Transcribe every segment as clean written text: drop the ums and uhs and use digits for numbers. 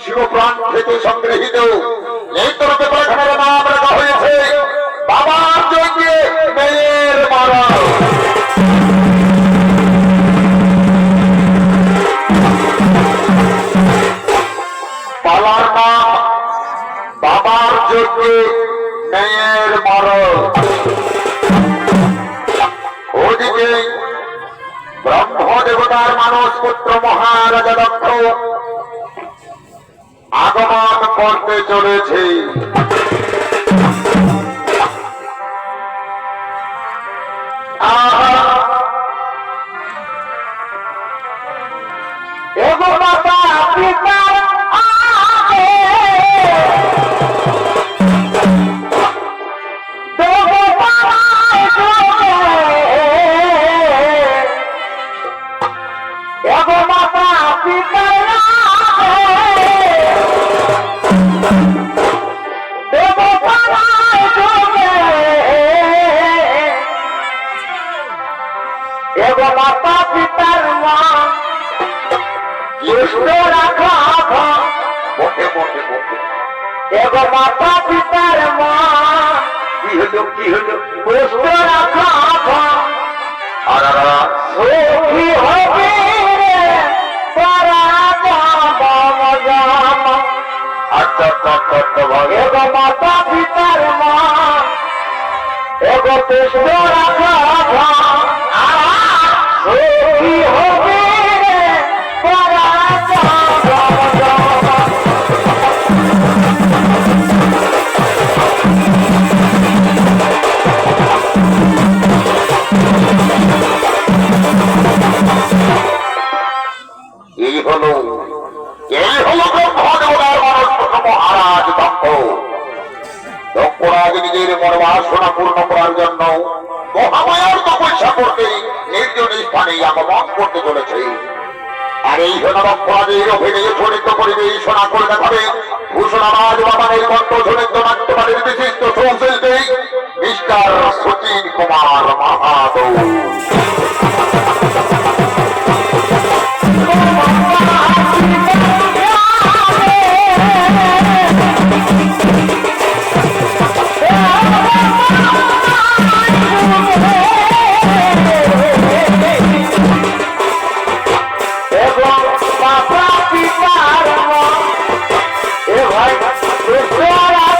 শিবপুরাণ থেকে সংগৃহীত এই তরফে পায়খানার নাম রাখা হয়েছে বাবার যজ্ঞে মেয়ের মারা। পালার নাম বাবার যজ্ঞে মেয়ের মরণ। ওদিকে ব্রহ্ম দেবতার মানস পুত্র মহারাজা দক্ষ আগমন করতে চলেছে। মাতা পিতার মা রাখা এগো মাতা পিতার মা কি হলো পুষ্ট রাখা সখী হবে এগো মাতা পিতার মা এগো পুষ্ট রাখা সখী হবে এই হলো ব্রহ্মদেবতার মানসপুত্র মহারাজ দক্ষ। দক্ষরাজ নিজের মনোবাসনা পূর্ণ করার জন্য মহামায়ার তপস্যা করতে নির্জন স্থানে আগমন করতে চলেছে। আর এই হলো দক্ষরাজের অভিনয়ে শোনিত পরিবেশনা করে দেখাবে ভূষণাবাজ বাবানের কণ্ঠ শোনিত নাট্যবাড়ির বিশিষ্ট সৌশিল্পী মিস্টার সচিন কুমার মাহাতো। Para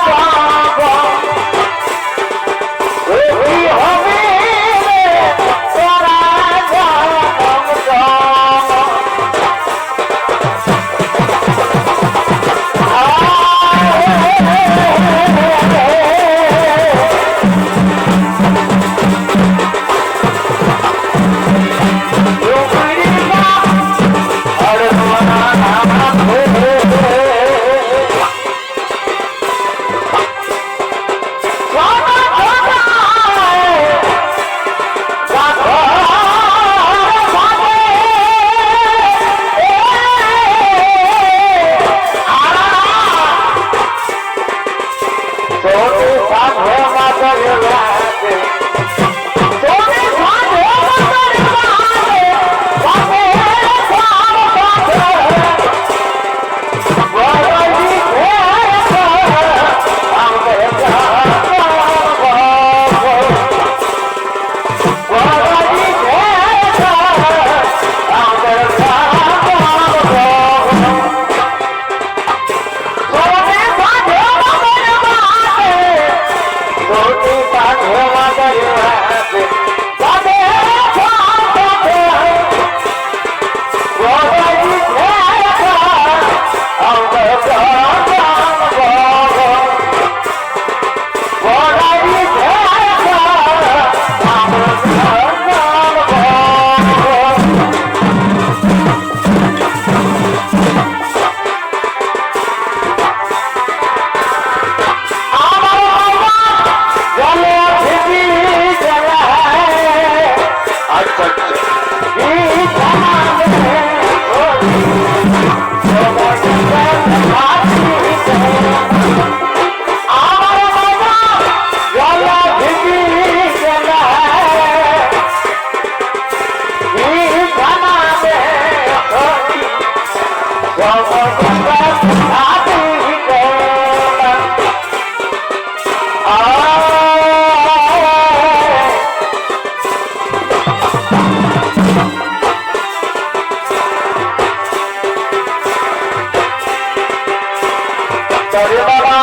ওরে বাবা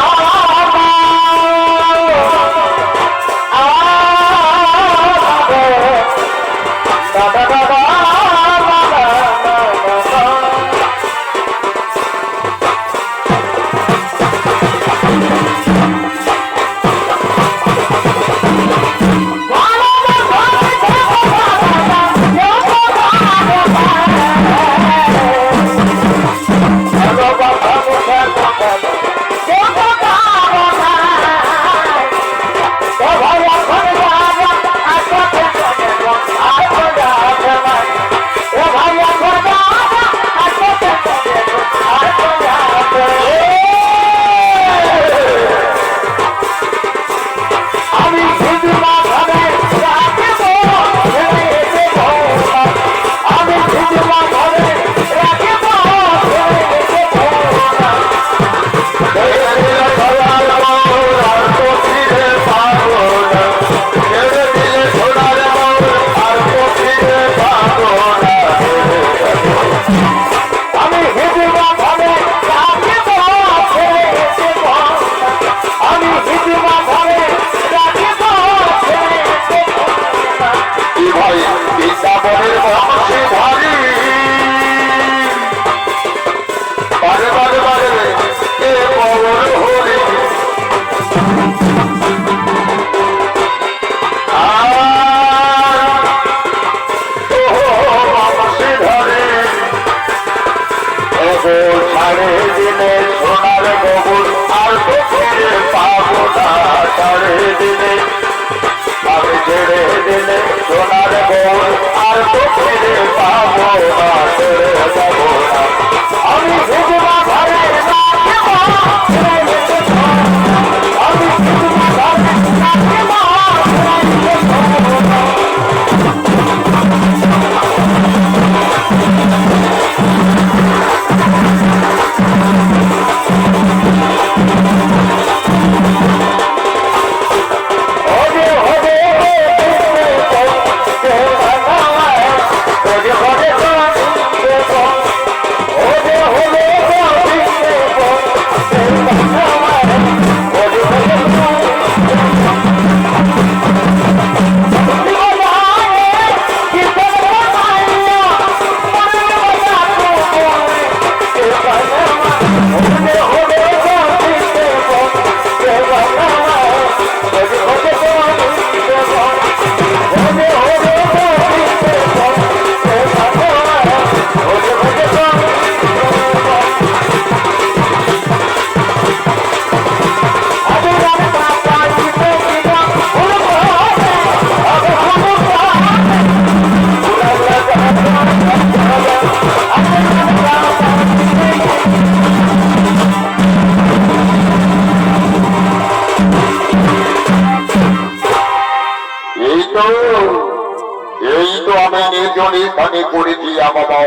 এখানে করেছি বাবা,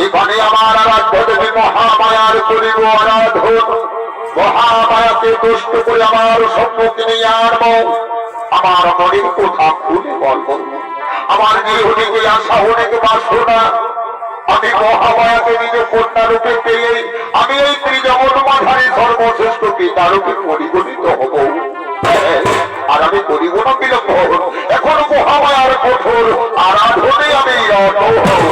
এখানে আমার আরাধ্য দেবী মহামায়ার করিব আরাধন। মহামায়াকে দুষ্ট করে আমার সম্মুখে নিয়ে আনবো, আমার মনের কথা খুলে বলবো। আমার গৃহটিকে আসা অনেক বাসনা, আমি মহামায়াকে নিজ কন্যা রূপে পেয়ে আমি এই ত্রিজগৎ মাঝারি সর্বশ্রেষ্ঠ পিতা রূপে পরিগণিত হব। আর আমি করিব না বিলম্ব, এখন মহামায়ার কঠোর আরাধনে আমি রত হব।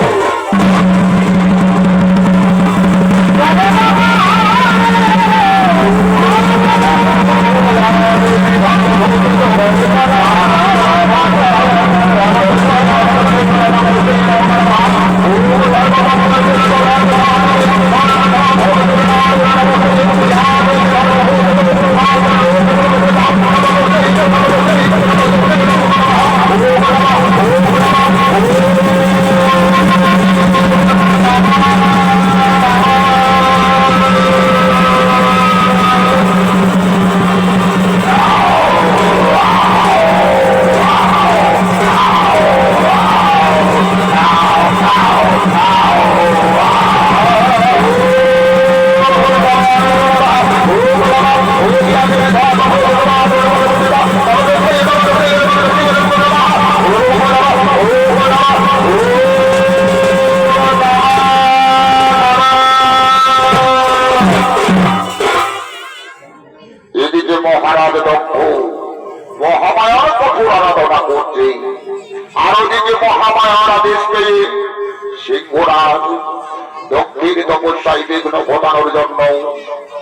বাঁচানোর জন্য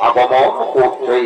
আগমন করছে।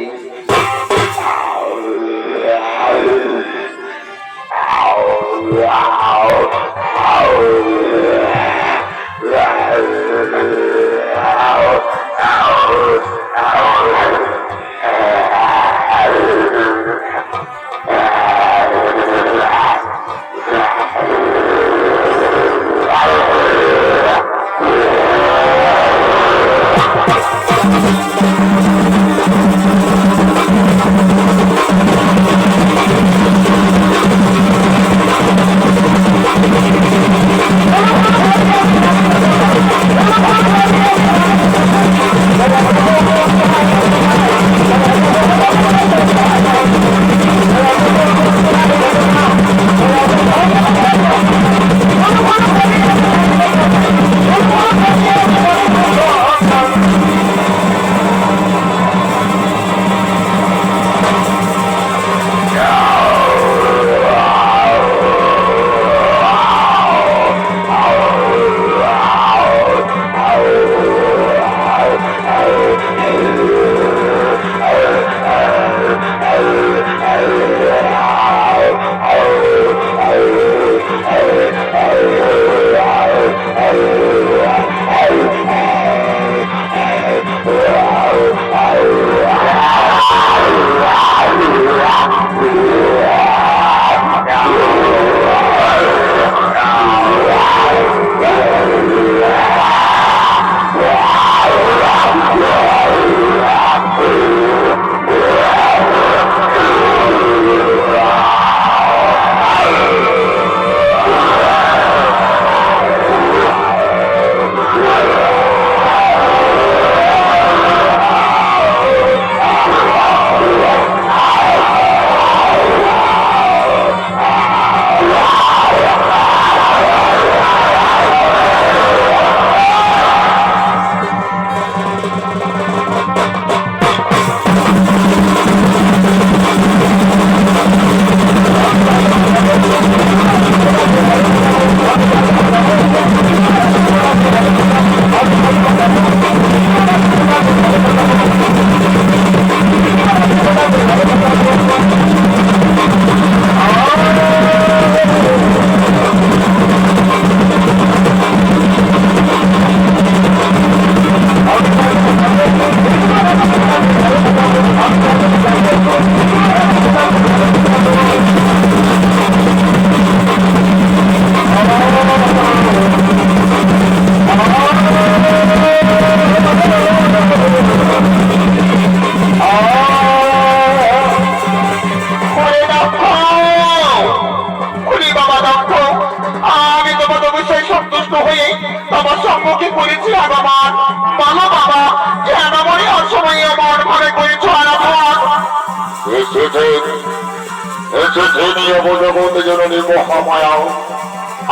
জগৎ জননী মহামায়া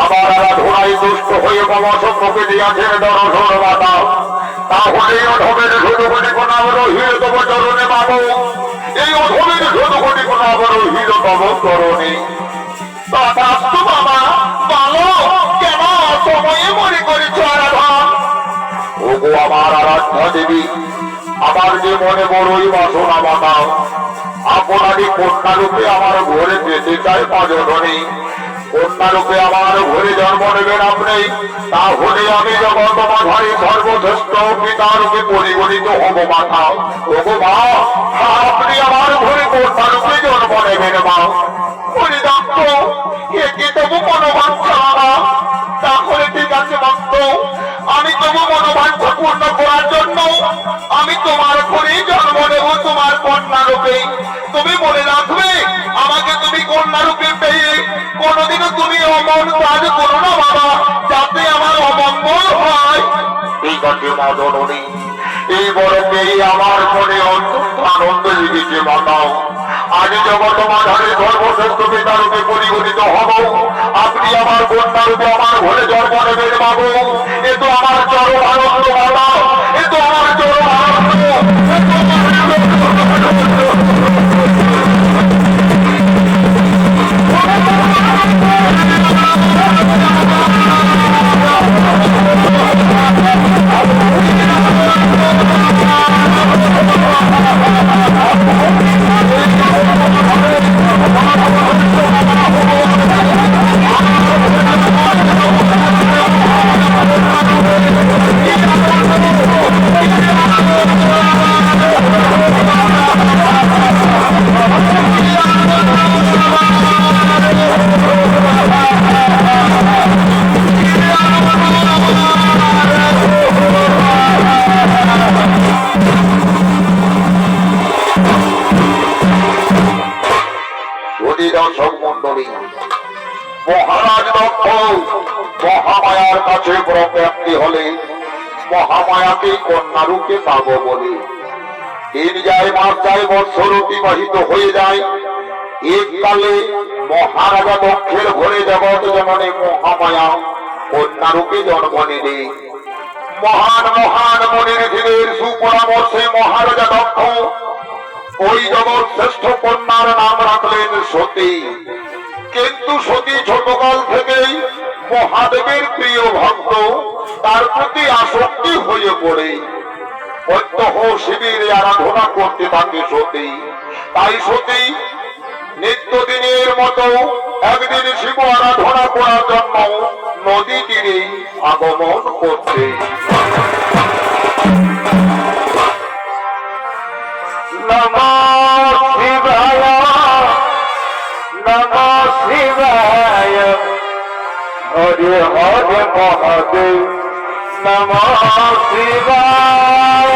আমার ধরাই দুষ্ট হয়ে বাবা সভ্যকে দিয়াছেন দর্শন বাতা তাহলে অধমের শুধুকটি কোনা রহিল তব চরণে বাবু এই অধমের শুধুকটি কোনা রহিল তব চরণে তথাস্তু বাবা বলো কেন সময়ে মনে করেছ আরাধনা ওগো আমার আরাধ্যা দেবী আমার যে মনে বড়ই বাসনা বাতাও আপনারই কন্যারূপে আমার ঘরে যেতে চাই পাঁচজনই কন্যারূপে আমার ঘরে জন্ম নেবেন আপনি তাহলে আমি জগৎ মাথায় সর্বশ্রেষ্ঠ পিতারূপে পরিগণিত হব মাথা ওগো মা আপনি আমার ঘরে কন্যারূপে জন্ম নেবেন মা পরিদক্ষ কে কি তবু মনোবাঞ্ছা বাবা তাহলে ঠিক আছে ভক্ত আমি তবু মনোবাঞ্ছা পূর্ণ করার জন্য আমি তোমার ঘরেই জন্ম নেব তোমার কন্যারূপে তুমি মনে রাখবে আমাকে তুমি কন্যারূপে পেয়ে কোনোদিনও তুমি অমন কাজ করো না বাবা যাতে আমার অমঙ্গল হয় ঠিক আছে মা জননী এই বড় পেয়ে আমার মনে অত্যন্ত আনন্দ লেগেছে বাবাও আজ জগৎ মাঝারে সর্বশ্রেষ্ঠ পিতারূপে পরিগণিত হব আপনি আমার কন্যারূপে আমার ঘরে জন্ম নেবেন বাবু এ তো আমার চরম আনন্দ বাবা এ তো আমার চরম আনন্দ দর্শক মন্ডলী, মহারাজ দক্ষ মহামায়ার কাছে প্রাপ্তি হলে মহামায়াকে কন্যা রূপে পাব বলে দিন যায়, মাস যায়, বৎসর অতিবাহিত হয়ে যায়। এককালে মহারাজা দক্ষের ঘরে জগৎ জননে মহামায়া কন্যা রূপে জন্ম নিলে মহান মহান মনিঋষিদের সুপরামর্শে মহারাজা দক্ষ ওই জগৎ শ্রেষ্ঠ কন্যার নাম রাখলেন সতী। কিন্তু সতী ছোটকাল থেকেই মহাদেবের প্রিয় ভক্ত, তার প্রতি আসক্তি হয়ে পড়ে প্রত্যহ শিবিরে আরাধনা করতে থাকে সতী। তাই সতী নিত্যদিনের মতো একদিন শিব আরাধনা করার জন্য নদী তীরে আগমন করতে নমঃ শিবায় নমঃ শিবায় হরে হরে মহাদেব নমঃ শিবায়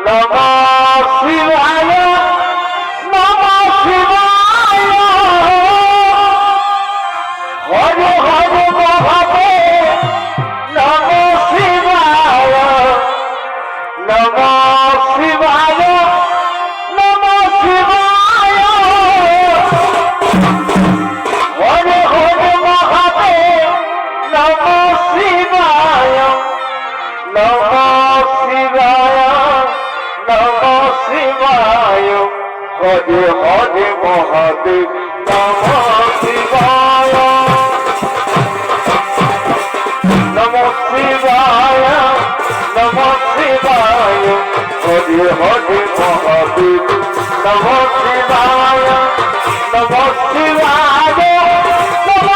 নমঃ শিবায় নমঃ শিবায় হরে হরে মহাদেব নমঃ শিবায় নমঃ শিবায় নমঃ শিবায় হরে হরে মহাদেব নমঃ শিবায় নমঃ শিবায় নমঃ শিবায় হরে হরে মহাদেব নমঃ শিবায় নমঃ শিবায় নমঃ শিবায় হরে হরে মহাদেব নমঃ শিবায় নমঃ শিবায় নমঃ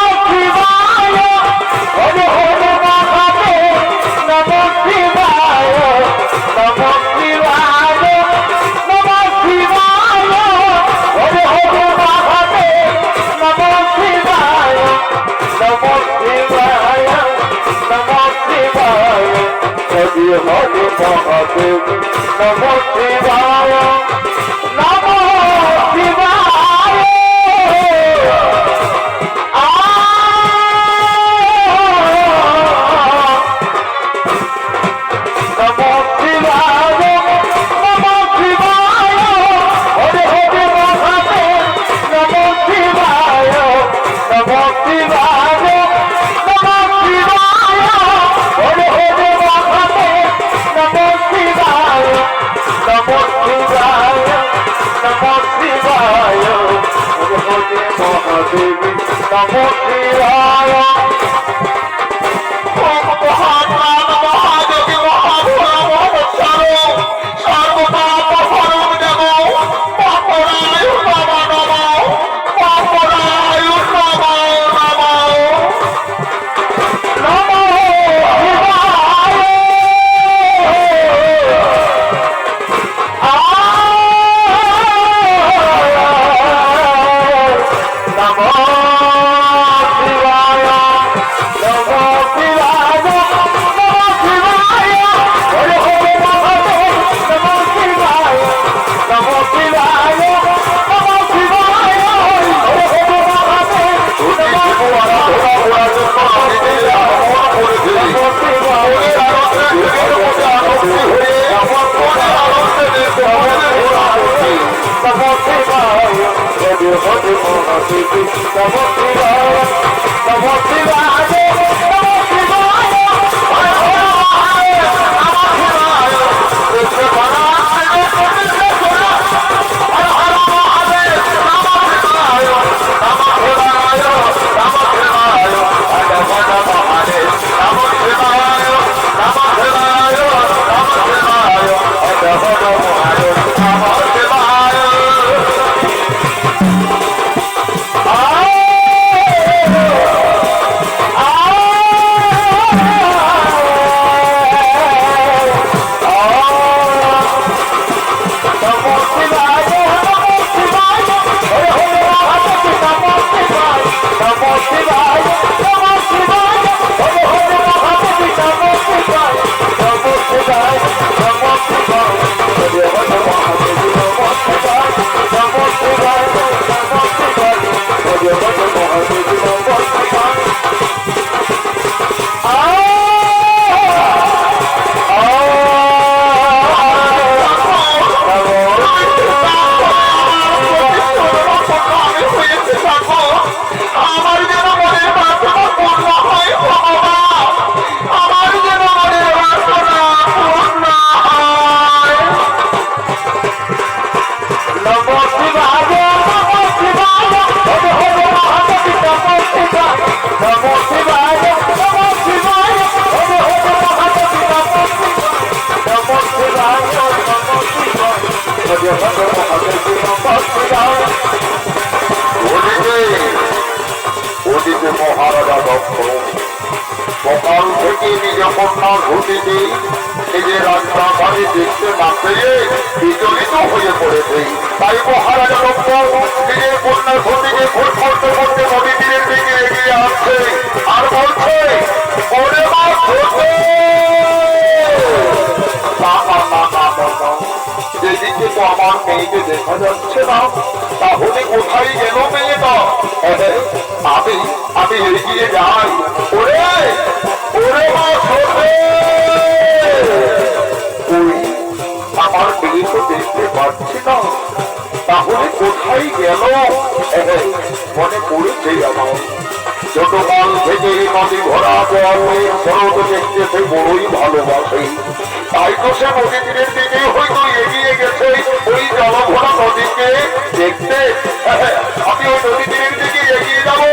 শিবায় হরে হরে মহাদেব নমঃ শিবায় নমঃ শিবায় নমঃ শিবায় হরে হরে মহাদেব নমঃ শিবায় নমঃ শিবায় নমঃ শিবায় হরে হরে মহাদেব নমঃ শিবায় নমঃ শিবায় নমঃ শিবায় নমঃ শিবায় হরে হরে মহাদেব নমঃ শিবায় নমঃ শিবায় নমঃ শিবায় হরে হরে মহাদেব নমঃ শিবায় নমঃ শিবায় নমঃ শিবায় হরে হরে মহাদেব নমঃ শিবায় নমঃ এদিকে তো আমার মেয়েকে দেখা যাচ্ছে না, তাহলে কোথায় গেল মেয়েটা? আমি আমি এগিয়ে যাই। ওরে ওরে মা ছোটে, ওই আমার মেয়ে তো দেখতে পাচ্ছি না, তাহলে কোথায় গেল? মনে পড়েছে আমার ছোটকাল থেকে নদী ভরা জলে শরৎ দেখতে সে বড়ই ভালোবাসে, তাই তো সে নদী তীরের দিকে হয়তো এগিয়ে গেছে ওই জলভরা নদীকে দেখতে। আমি ওই নদী তীরের দিকে এগিয়ে যাবো।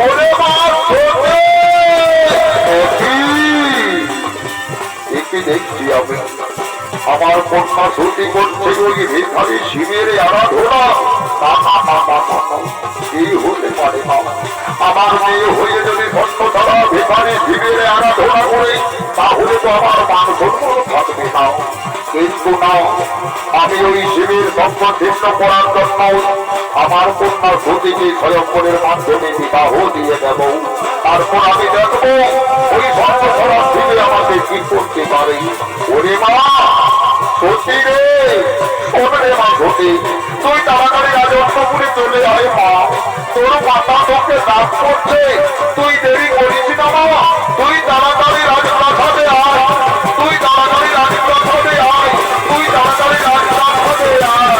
ওরে মা ছোটে, দেখছি আমি আমার কন্যা ছুটি করছে ওই ভিখারি শিবের আরাধনা। এই হতে পারে না, আমার মেয়ে হয়ে যদি ধন্য তারা ভিখারি শিবের আরাধনা করে তাহলে তো আমার মান সম্মান থাকবে না। কিন্তু না, আমি ওই শিবের সঙ্গ ছিন্ন করার জন্য আমার কন্যা ছুটিকে স্বয়ংবরের মাধ্যমে বিবাহ দিয়ে দেব। তারপর আমি দেখবো ওই সর্বসরা শিবে আমাকে কি করতে পারে। ওরে মা সত্যি রে, শোন রে মা সত্যি, তুই তাড়াতাড়ি আজ অন্তপুরে চলে আয় মা, তোর মাথা তোকে দাগ করছে, তুই দেরি করিস না মা, তুই তাড়াতাড়ি রাজপ্রাসাদে আয়, তুই তাড়াতাড়ি রাজপ্রাসাদে আয়, তুই তাড়াতাড়ি রাজপ্রাসাদে আয়।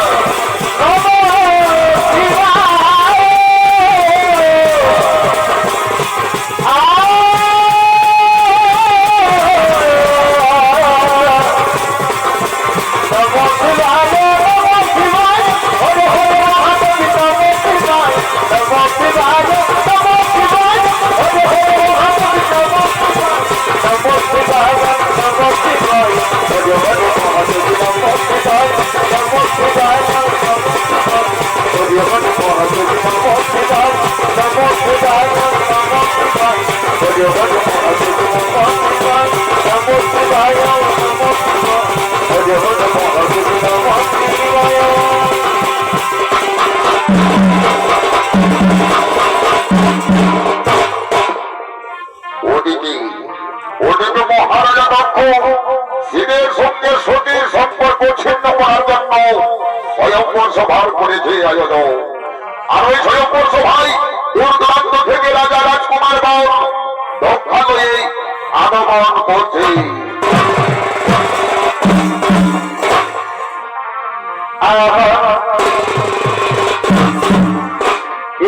ওদিকে মহারাজা দক্ষ শিবের সঙ্গে সতীর সম্পর্ক ছিন্ন করার জন্য স্বয়ংবর সভার করেছে আয়োজন। আর ওই স্বয়ংবর সভায় দূর দূরান্ত থেকে রাজা রাজকুমার গণ দক্ষালয়ে আগমন করছে।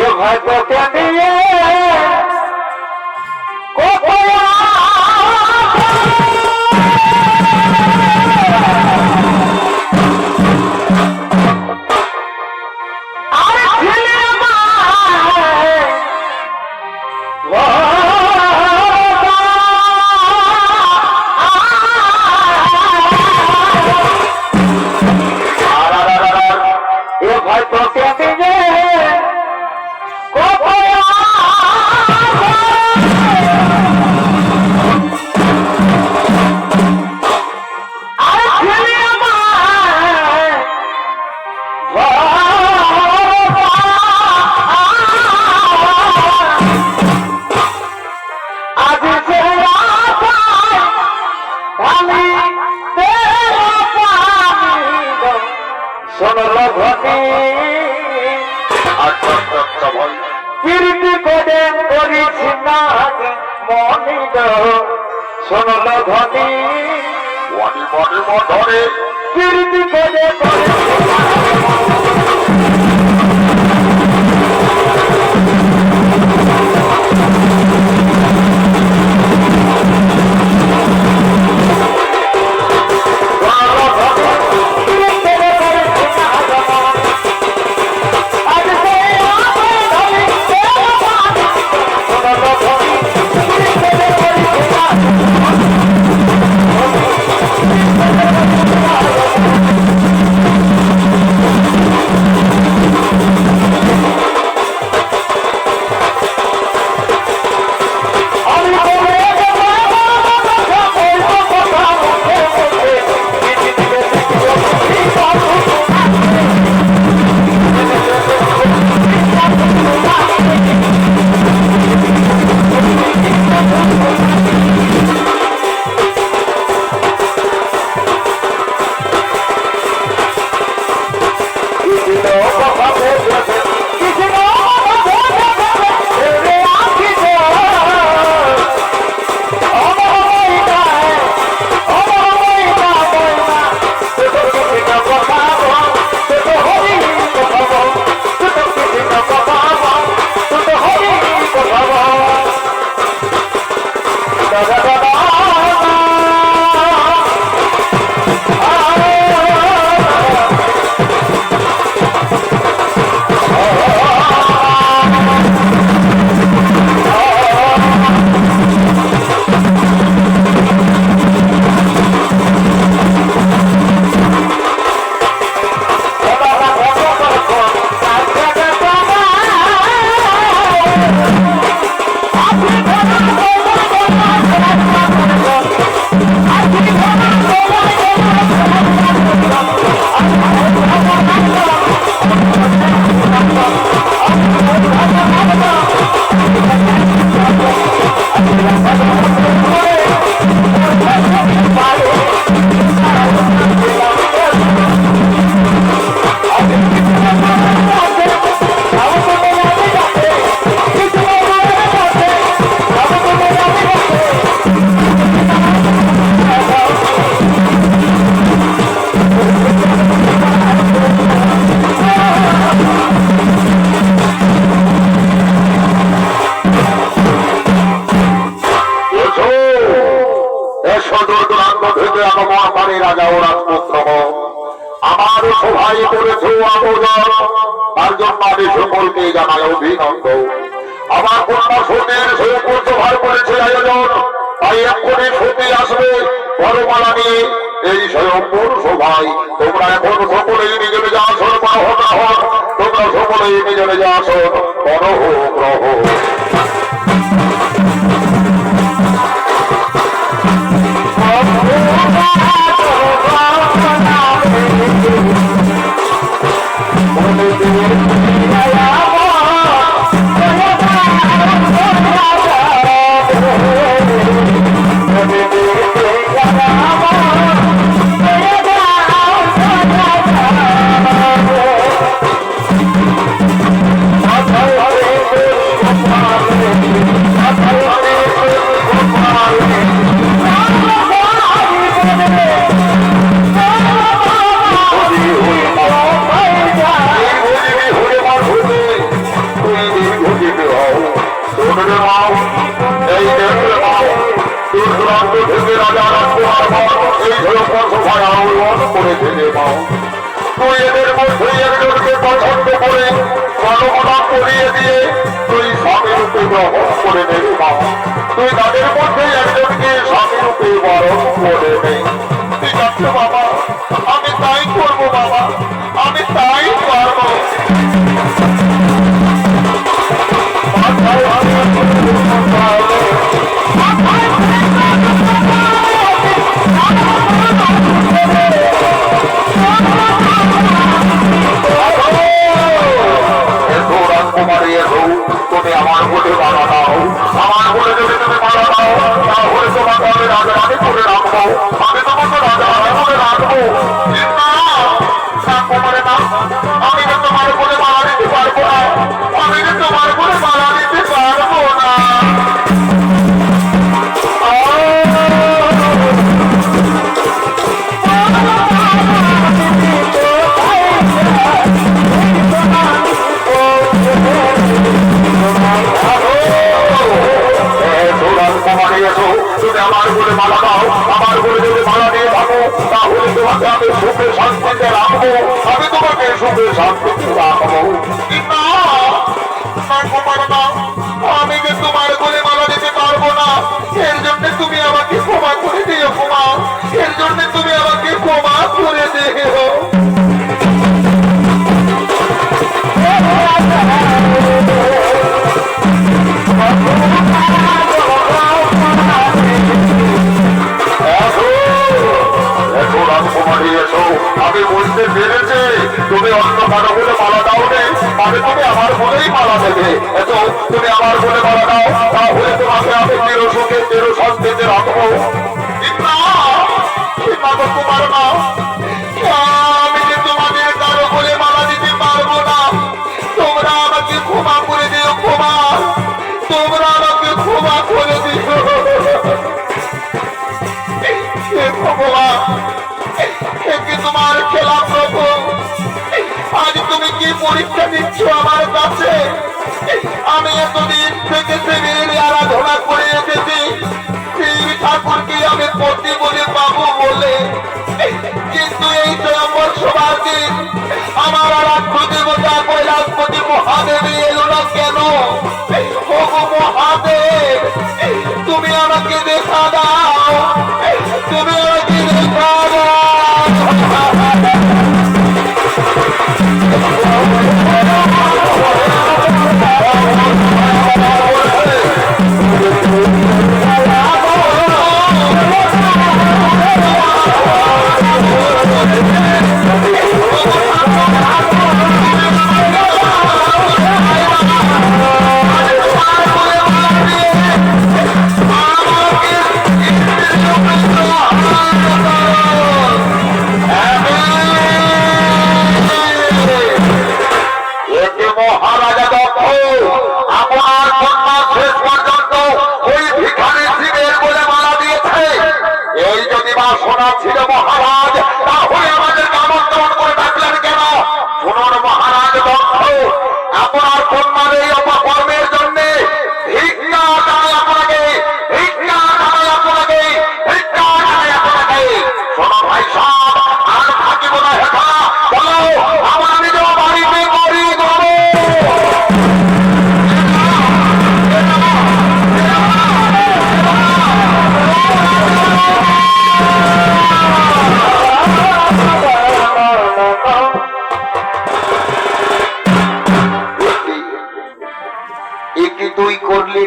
এ ভাইকে নিয়ে কীর্তি করে করিস না মনিদ শোনল ধনী ধরে কীর্তি করে পুত্র আমার সভায় করেছ আবেদন, তার জন্য আমি সকলকে জানাই অভিনন্দন। আমার কন্যা সতীর সৌকুল সভার করেছে আয়োজন, তাই এক্ষুনি সতী আসবে বরমালা নিয়ে এই স্বয়ম্বর সভায়। তোমরা এখন সকলেই নিজ নিজ আসন গ্রহণ, তোমরা সকলেই নিজ নিজ আসন গ্রহণ। তুই এদের মধ্যে একজনকে পছন্দ করে গণনা করিয়ে দিয়ে তুই স্বামী রূপে গ্রহণ করে নেবে মা। তুই তাদের মধ্যে একজনকে স্বামী রূপে বরণ করে নে। ঠিক আছে বাবা, আমি তাই করবো বাবা, আমি তাই পারবো। তুমি আমার বলে মারা দাও, আমার বলে যদি তুমি মারা দাও তাহলে তোমাকে আমি রাজারানি করে রাখবো, আমি তোমাকে রাজারানি করে রাখবো। কুমারে না, আমি যে তোমার বলে মারা দিতে পারবো না, আমি যে তোমার বলে মারা দিতে পারবো না। তুমি আমার বলে মালা দাও, আমার বলে যদি মালা দিয়ে থাকো তাহলে তোমাকে আমি সুখে শান্তিতে রাখবো, আমি তোমাকে সুখে শান্তিতে রাখবো। আমি যে তোমার বলে মালা দিতে পারবো না, এর জন্য তুমি আমাকে ক্ষমা করে দিও ক্ষমা, এর জন্য তুমি আমাকে ক্ষমা করে দিও। আমি বুঝতে পেরেছি তুমি অন্য কারো বলে মালা দাও নে, মানে তুমি আমার বলেই মালা দেবে। এত তুমি আমার বলে মালা দাও, তাহলে তোমাকে আমি চির সুখে চির শান্তিতে রাখবো। তোমার না, আমি যে তোমাদের কারো বলে মালা দিতে পারবো না, তোমরা আমাকে ক্ষমা করে দিও ক্ষমা, তোমরা আমাকে ক্ষমা করে দিও ভগবান। তোমার খেলা প্রভু, আজ তুমি কি পরীক্ষা দিচ্ছ আমার কাছে? আমি এতদিন থেকে দেবীর আরাধনা করে এসেছি, শিব ঠাকুরকে আমি পতি বলে পাবো বলে, কিন্তু এই স্বয়ম্বর সভার দিন আমার আরাধ্য দেবতা কৈলাসপতি মহাদেবী এলো না কেন? ওগো মহাদেব, তুমি আমাকে দেখা দাও, তুমি আমাকে দেখা দাও।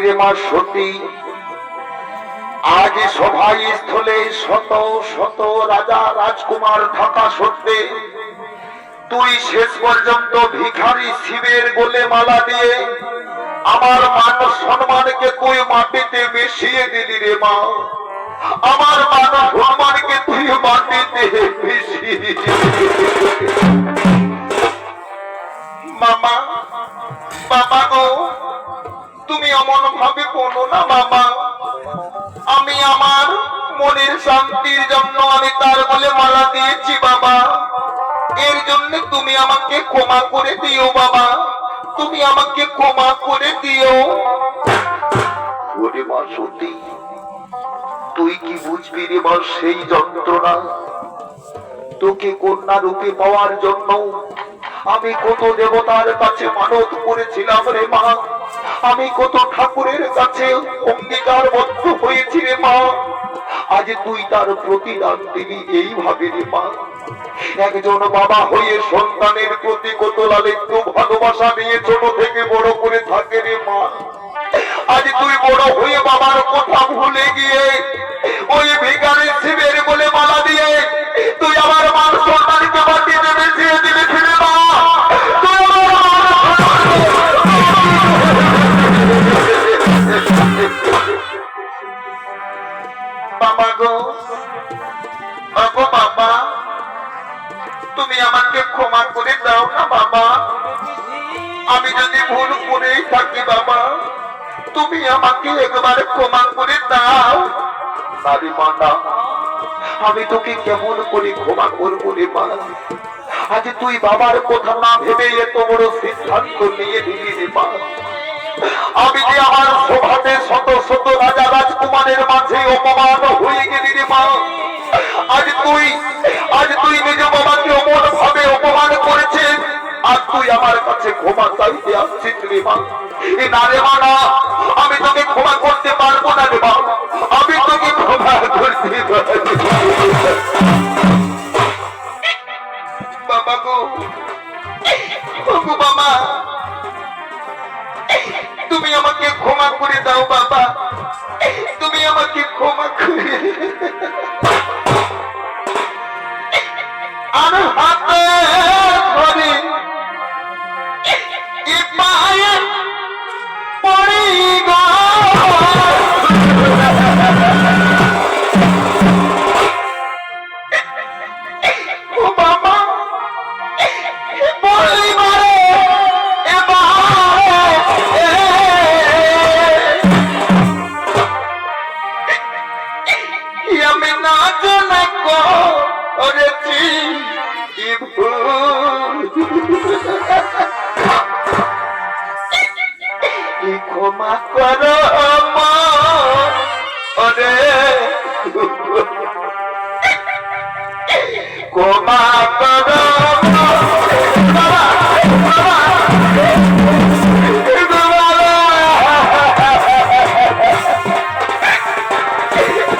রে মা সতী, আজ সভাই স্থলে শত শত রাজা রাজকুমার থাকা সত্ত্বে তুই শেষ পর্যন্ত ভিখারি শিবের গোলে মালা দিয়ে আমার মান সম্মানকে তুই মাটিতে মিশিয়ে দিলি রে মা। আমার মান সম্মানকে তুই মাটিতে মিশিয়ে দিলি। মামা, বাবা গো, তুমি এমন ভাবে বলো না বাবা। আমি আমার মনের শান্তির জন্য আমি তার বলে মালা দিয়েছি বাবা। এর জন্য তুমি আমাকে ক্ষমা করে দিও বাবা, তুমি আমাকে ক্ষমা করে দিও। ওরে মা সতী, তুই কি বুঝবি রে মা সেই যন্ত্রণা? তোকে কন্যা রূপে পাওয়ার জন্য আমি কত দেবতার কাছে মানত করেছিলাম রে মা, আমি কত ঠাকুরের কাছে অঙ্গীকারবদ্ধ হয়েছি রে মা। আজ তুই তার প্রতিদান দিবি এইভাবে রে মা। একজন বাবা হয়ে সন্তানের প্রতি কত লালিত্য ভালোবাসা নিয়ে ছোট থেকে বড় করে থাকে রে মা। আজ তুই বড় হয়ে বাবার কথা ভুলে গিয়ে ওই ভিখারি শিবের বলে মালা দিয়ে তুই আমার মান সন্তানকে মাটিতে মিশিয়ে দিবি রে মা। তুই বাবা গো, বাবা বাবা, তুমি আমাকে ক্ষমা করে দাও না বাবা। আমি যদি ভুল করেই থাকি বাবা, তুমি আমাকে একবার ক্ষমা করে দাও। নারী মানা, আমি তোকে কেমন করে ক্ষমা করবো রে মা? আজ তুই বাবার কথা না ভেবে এত বড় সিদ্ধান্ত নিয়ে দিলি রে মা। আমি যে আমার সভাতে শত শত রাজা রাজকুমারের মাঝে অপমান হয়ে গেলি রে মা। আজ তুই নিজ বাবাকে অমন ভাবে অপমান করেছিস, আর তুই আমার কাছে ক্ষমা চাইতে আসছিস রে মা। এ না রে মা না, আমি তোকে ক্ষমা করতে পারবো না রে মা, আমি তোকে ক্ষমা করতে পারবো। বাবা গো, বাবা, তুমি আমাকে ক্ষমা করে দাও বাবা, তুমি আমাকে ক্ষমা করে। আর হাতে ধরে এ পায়ে পড়ি গো, ও বাবা বলি মারে আমি না জানে করেছি কি ভুল, কি ক্ষমা করো মা, ওরে ক্ষমা করো মা।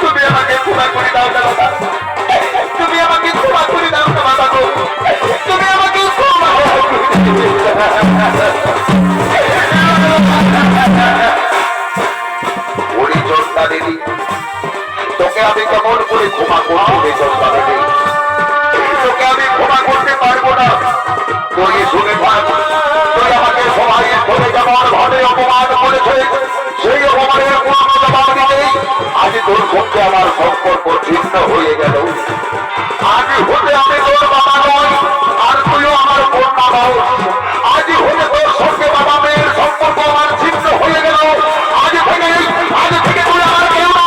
তুমি আমাকে ক্ষমা করে দাও না বাবা, তুমি আমাকে ক্ষমা করে দাও না বাবা গো, তুমি আমাকে ক্ষমা করে ওরে চন্দ্রা দেবী, তোকে আমি কেমন করে ক্ষমা করবো রে চন্দ্রা দেবী? তোকে আমি ক্ষমা করতে পারবো না। তুই শুনে থাক, তুই আমাকে সবাই ধরে যাওয়ার ভাবে অপমান করেছে, সেই অপমানের পূর্ণ জবাব দিতেই আজ তোর সঙ্গে আমার সম্পর্ক ছিন্ন হয়ে গেল। আজ হতে আমি তোর বাবা নয়, আর তুইও আমার কন্যা নয়। আজ হতে তোর সঙ্গে বাবা মেয়ের সম্পর্ক আমার ছিন্ন হয়ে গেল। আজ থেকে তুই আমার কেউ না,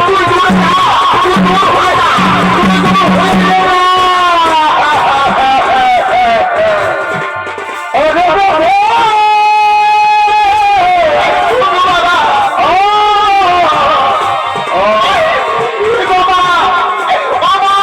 তুই দূরে যা, তুই দূর হয়ে যা, তুই দূর হয়ে যা। বাবা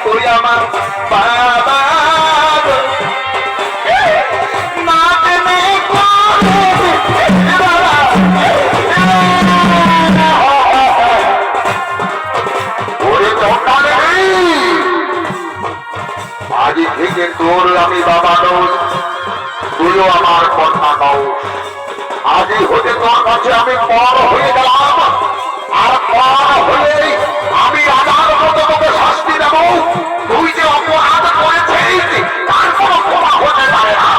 তুই আমার বাবা গো। না তুমি ওরে চন্ডালে আজ থেকে তোর আমি বাবা নই, তুইও আমার কন্যা নও। আজই হতে তোর কাছে আমি পর হয়ে গেলাম, আর পর হয়ে আমি রাজার মতো তোকে শাস্তি দেব। তুই যে অপরাধ করেছিস তার কোনো ক্ষমা হতে পারে না।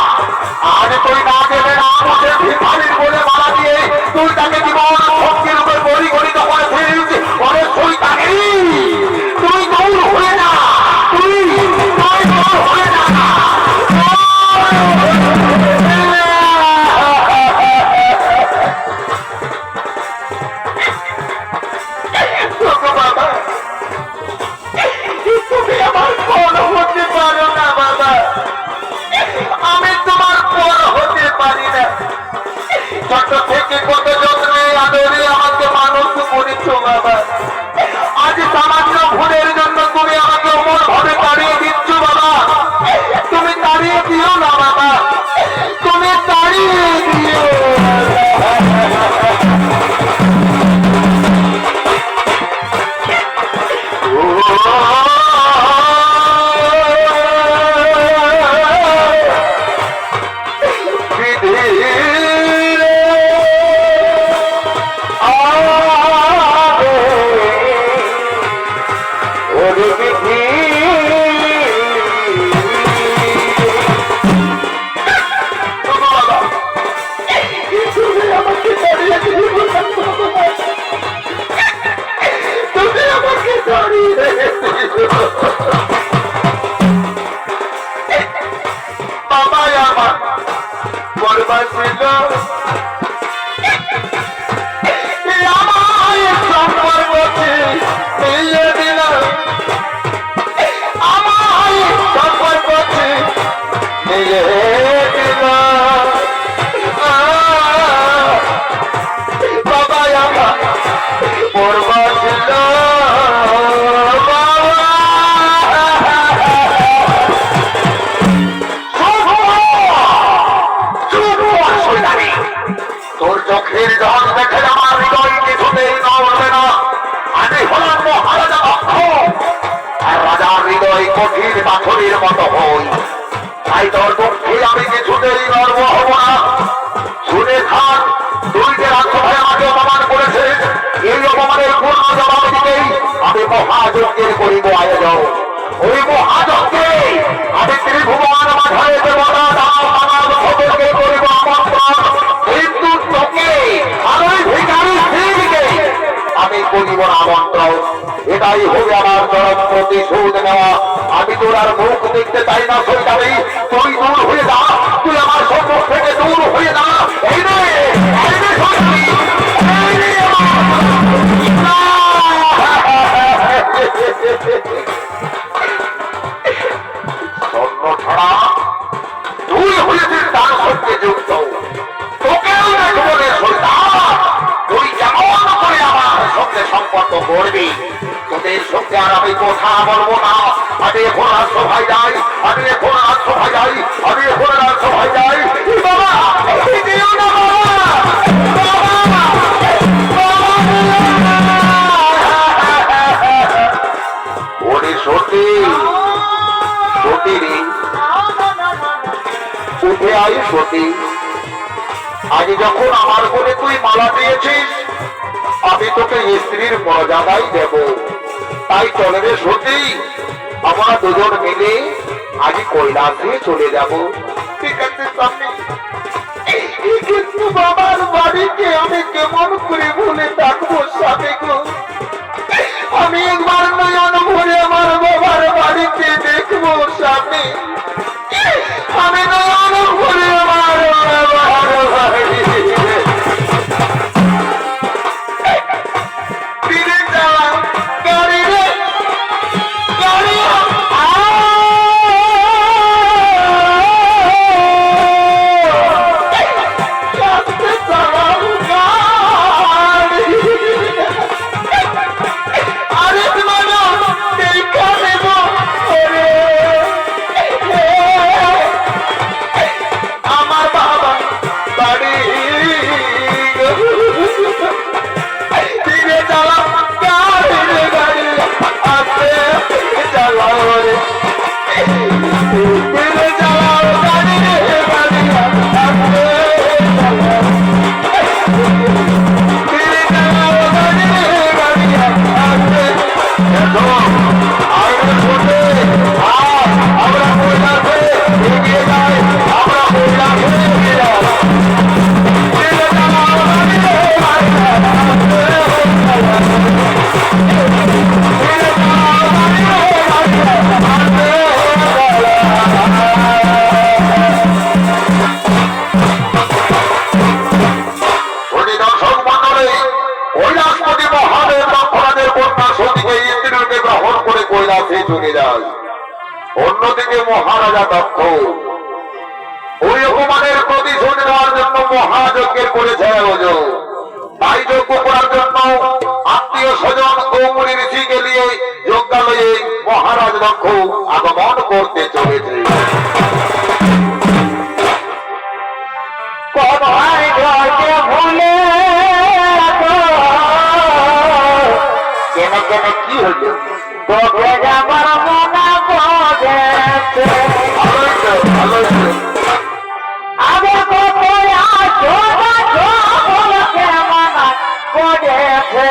আজ তুই না দেবে না বুঝে ভিখারির বলে মারা দিয়ে তুই তাকে জীবন শক্তির উপর পরিগণিত করেছিস। অবশ্যই তাকে তুই দৌড় হয়ে না, তুই দৌড় হয়ে না। বাবা, তুমি আমার পর হতে পারো না বাবা। আমি তোমার পর হতে পারি না। ছোট থেকে কত যত্নে আদরে আমাকে মানুষ করেছো বাবা। আজ সামান্য ভুলের জন্য তুমি আমাকে অমর ভাবে তাড়িয়ে দিচ্ছ বাবা। তুমি তাড়িয়ে দিও না বাবা, তুমি তাড়িয়ে দিও। বাবা আমার বরবাদ ছিল, আমায় সম্পর্কে দিয়ে দিল, আমায় সম্পর্কে দিয়ে দিল। বাবা আমার বরবাদ ছিল, তোর চোখের জল দেখে আমার হৃদয় কিছুতেই নড়বে না। আমি হলাম মহারাজা দক্ষ, আর রাজার হৃদয় কঠিন পাথরের মতো হই। তাই তোর পক্ষে আমি কিছুতেই নড়ব হব না। শুনে থাক, তুই যে রাজ্যভাই আমাকে অপমান করেছিস, এই অপমানের পূর্ণ জবাব দিতেই আমি মহাযজ্ঞের করিব আয়োজন। ওই মহাযজ্ঞে আমি ত্রিভুবন মাথায় দেবতা দাও আমার খবরকে করিব আমন্ত্রণ। কিন্তু তোকে আর ওই ভিখারি স্ত্রীকে আমি করিব না আমন্ত্রণ। এটাই হবে আমার চরম প্রতিশোধ নেওয়া। আমি তোর আর মুখ দেখতে চাই না সৈতারি। তুই দূর হয়ে যা, তুই আমার সম্মুখ থেকে দূর হয়ে যা। এই রে, এই রে সৈতারি, এই রে স্বর্ণ ছাড়া তুই হয়েছিস তার সঙ্গে যুক্ত। তোকেও দেখবো রে সৈতান, তুই যেমন করে আমার সঙ্গে সম্পর্ক করবি। তোদের সঙ্গে আর আমি কথা বলবো না। আমি এখন রাজসভায় যাই, আমি এখন রাজসভায় যাই, আমি এখন রাজসভায় যাই। বাবা, দিও না বাবা, ওরে সত্যি সত্যি রে, উঠে আয় সত্যি। আজ যখন আমার বলে তুই মালা দিয়েছিস, আমি তোকে স্ত্রীর মর্যাদাই দেব। তাই চলে রে সত্যি, আমরা দুজন মিলে আজ কৈলাসে চলে যাব। ঠিক আছে স্বামী, কিন্তু বাবার বাড়িকে আমি কেমন করে ভুলে থাকবো স্বামী গো। আমি একবার নয়ন ভরে আমার বাবার বাড়িতে দেখবো স্বামী। আমি নয়ন ভরে আমার বাবার বাড়ি ফিরে যাওয়া গাড়ি রে গাড়ি আসতে চালাও গাড়ি। আরে তোমার চলে যায়। অন্যদিকে মহারাজা দক্ষ ওই অপমানের প্রতিশোধ নেওয়ার জন্য মহাযজ্ঞের করেছে আয়োজন। তাই যজ্ঞ করার জন্য আত্মীয় স্বজন ও মুনি ঋষিকে নিয়ে যজ্ঞালয়ে মহারাজ দক্ষ আগমন করতে চলেছে। কোথায় জয়কে ভুলে কেন কেন কি হইল তোকে যাবার মনা পড়েছে আগে কোথায় আসো বলকে মানা পড়েছে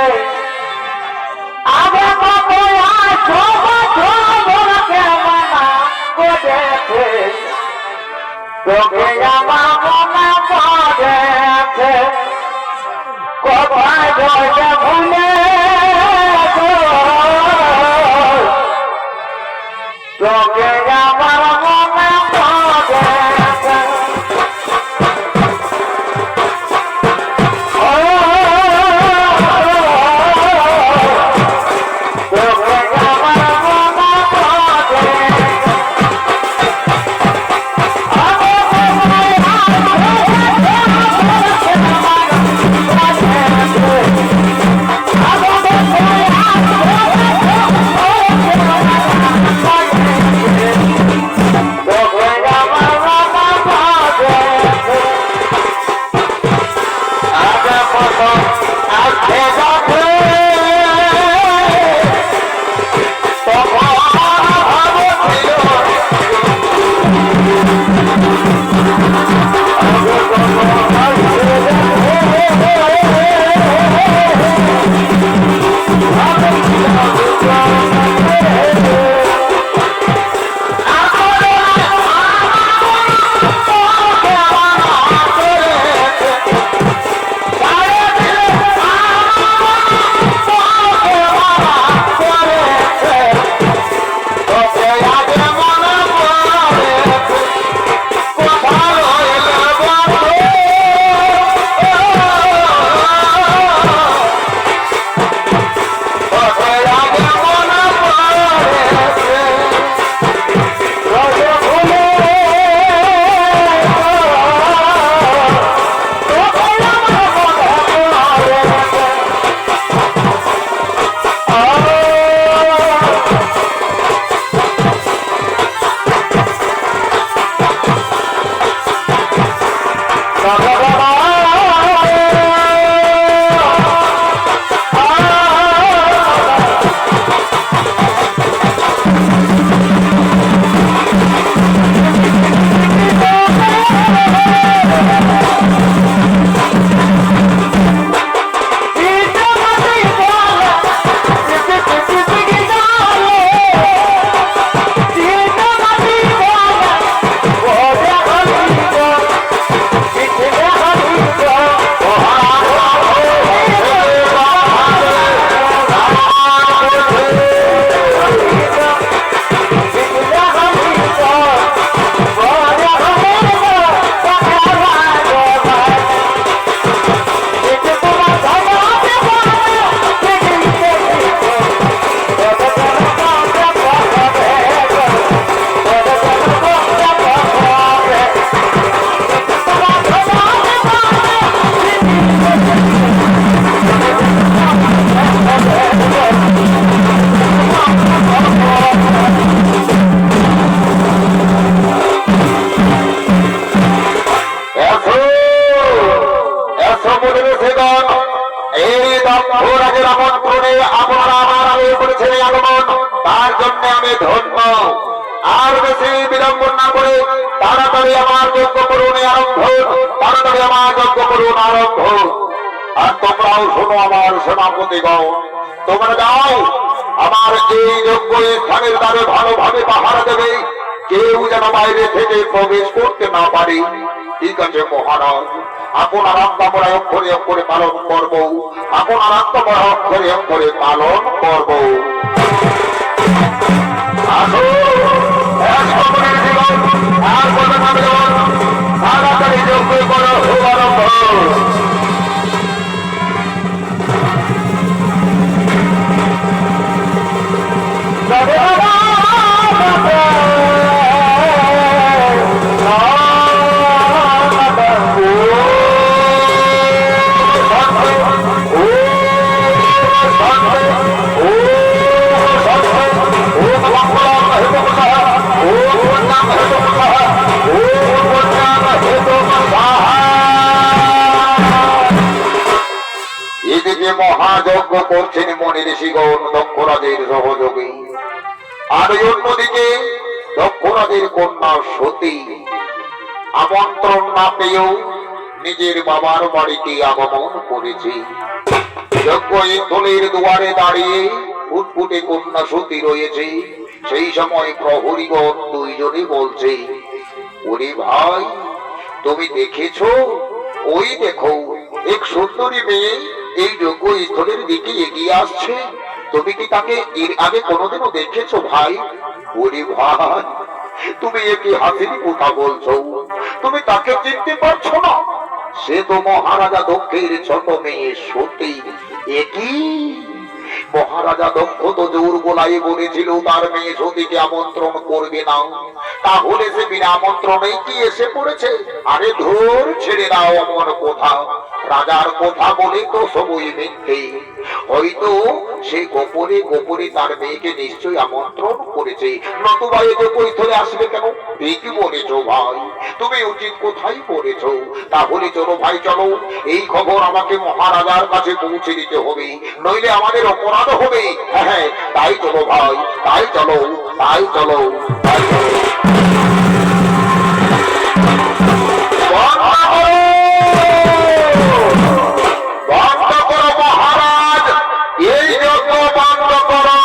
আগে কোথায় আসো বলকে মানা পড়েছে তোকে আমার মনা পড়েছে কোথায় জয়কে ভুলে তোকে আমার মনা পড়েছে তোকে আমার মনা পড়েছে তার জন্য আমি ধন্য। আর বেশি বিলম্ব না করে তাড়াতাড়ি আমার যজ্ঞ করুন আরম্ভ, তাড়াতাড়ি আমার যজ্ঞ করুন আরম্ভ। আর তোমরাও শোনো আমার সেনাপতিগণ, তোমরা যাও আমার এই যজ্ঞ স্থানের দ্বারে ভালোভাবে পাহারা দেবে, কেউ যেন বাইরে থেকে প্রবেশ করতে না পারে। ঠিক আছে মহারাজ, আপনার আত্মা অক্ষরে অক্ষরে পালন করব, আপনার আত্মা অক্ষরে অক্ষরে পালন করব। আর কথা তাড়াতাড়ি যজ্ঞ করো আরম্ভ। করছেন মনে ঋষিগণ দক্ষরাজের সহযোগী, আর অন্যদিকে দক্ষরাজের কন্যা সতী আমন্ত্রণ না পেয়েও নিজের বাবার বাড়িতে আগমন করেছে। যজ্ঞ স্থলের দুয়ারে দাঁড়িয়ে ফুটফুটে কন্যা সতী রয়েছে। সেই সময় প্রহরীগণ দুইজনে বলছে, ওরে ভাই, তুমি দেখেছো? ওই দেখো, এক সুন্দরী মেয়ে এই যজ্ঞ স্থলের দিকে এগিয়ে আসছে। তুমি কি তাকে এর আগে কোনোদিনও দেখেছো ভাই? ওরে ভাই, তুমি একে হাসির কথা বলছো, তুমি তাকে চিনতে পারছো না? সে তো মহারাজা দক্ষের ছোট মেয়ে সতী। একই মহারাজা দক্ষ তো জোর গোলায় বলেছিল তার মেয়ে সতীকে আমন্ত্রণ করবে না, তাহলে সে বিনা আমন্ত্রণেই কি এসে পড়েছে? আরে ধর, ছেড়ে দাও অমন কথা, রাজার কথা বলে তো সবই মিথ্যে। হয়তো সে গোপনে গোপনে তার মেয়েকে নিশ্চয়ই আমন্ত্রণ করেছে, নতুবা এ যে কৈথলে আসবে কেন? ঠিকই বলেছো ভাই, তুমি উচিত কোথায় পড়েছো। তাহলে চলো ভাই, চলো, এই খবর আমাকে মহারাজার কাছে পৌঁছে দিতে হবে, নইলে আমাদের অপরাধ হবে। হ্যাঁ, তাই চলো ভাই, তাই চলো, তাই চলো, তাই চলো। বন্ধ করো মহারাজ, এই যজ্ঞ বন্ধ করো।